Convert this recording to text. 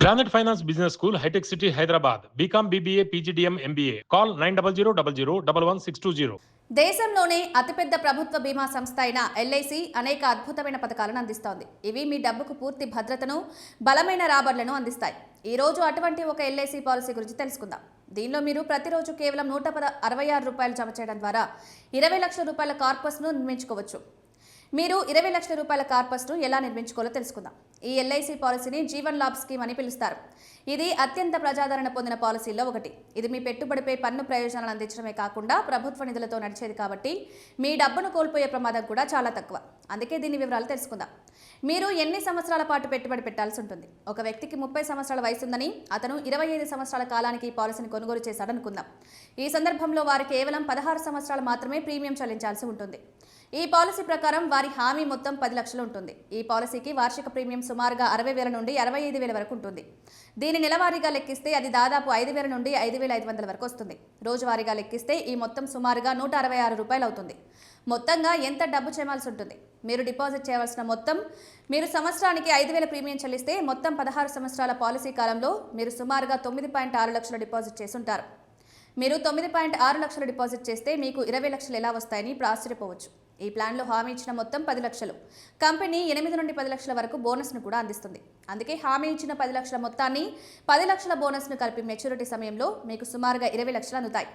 Granite Finance Business School, High-Tech City, Hyderabad. BCom, BBA, PGDM, MBA. Call 900 దేశంలోనే అతిపెద్ద ప్రభుత్వ బీమా సంస్థ అయిన ఎల్ఐసి అనేక అద్భుతమైన పథకాలను అందిస్తోంది. ఇవి మీ డబ్బుకు పూర్తి భద్రతను, బలమైన రాబడులను అందిస్తాయి. ఈ రోజు అటువంటి ఒక ఎల్ఐసి పాలసీ గురించి తెలుసుకుందాం. దీనిలో మీరు ప్రతిరోజు కేవలం 166 రూపాయలు జమ చేయడం ద్వారా 20 లక్షల రూపాయల కార్పస్ను నిర్మించుకోవచ్చు. మీరు 20 లక్షల రూపాయల కార్పస్ను ఎలా నిర్మించుకోవాలో తెలుసుకుందాం. ఈ ఎల్ఐసి పాలసీని జీవన్ లాభ్ స్కీమ్ అని పిలుస్తారు. ఇది అత్యంత ప్రజాదరణ పొందిన పాలసీల్లో ఒకటి. ఇది మీ పెట్టుబడిపై పన్ను ప్రయోజనాలను అందించడమే కాకుండా ప్రభుత్వ నిధులతో నడిచేది కాబట్టి మీ డబ్బును కోల్పోయే ప్రమాదం కూడా చాలా తక్కువ. అందుకే దీని వివరాలు తెలుసుకుందాం. మీరు ఎన్ని సంవత్సరాల పాటు పెట్టుబడి పెట్టాల్సి ఉంటుంది? ఒక వ్యక్తికి 30 సంవత్సరాల వయసు ఉందని అతను 25 సంవత్సరాల కాలానికి ఈ పాలసీని కొనుగోలు చేశాడనుకుందాం. ఈ సందర్భంలో వారు కేవలం 16 సంవత్సరాలు మాత్రమే ప్రీమియం చెల్లించాల్సి ఉంటుంది. ఈ పాలసీ ప్రకారం వారి హామీ మొత్తం 10 లక్షలు ఉంటుంది. ఈ పాలసీకి వార్షిక ప్రీమియం సుమారుగా 60,000 నుండి 65,000 వరకు ఉంటుంది. దీని నెలవారీగా లెక్కిస్తే అది దాదాపు 5,000 నుండి 5,500 వరకు వస్తుంది. రోజువారీగా లెక్కిస్తే ఈ మొత్తం సుమారుగా 166 రూపాయలు అవుతుంది. మొత్తంగా ఎంత డబ్బు చేయవలసి ఉంటుంది? మీరు డిపాజిట్ చేయవలసిన మొత్తం, మీరు సంవత్సరానికి 5,000 ప్రీమియం చెల్లిస్తే మొత్తం 16 సంవత్సరాల పాలసీ కాలంలో మీరు సుమారుగా 9.6 లక్షల డిపాజిట్ చేసి ఉంటారు. మీరు 9.6 లక్షలు డిపాజిట్ చేస్తే మీకు 20 లక్షలు ఎలా వస్తాయని ఇప్పుడు ఆశ్చర్యపోవచ్చు. ఈ ప్లాన్లో హామీ ఇచ్చిన మొత్తం 10 లక్షలు. కంపెనీ 8 నుండి 10 లక్షల వరకు బోనస్ను కూడా అందిస్తుంది. అందుకే హామీ ఇచ్చిన 10 లక్షల మొత్తాన్ని 10 లక్షల బోనస్ను కలిపి మెచ్యూరిటీ సమయంలో మీకు సుమారుగా 20 లక్షలు అందుతాయి.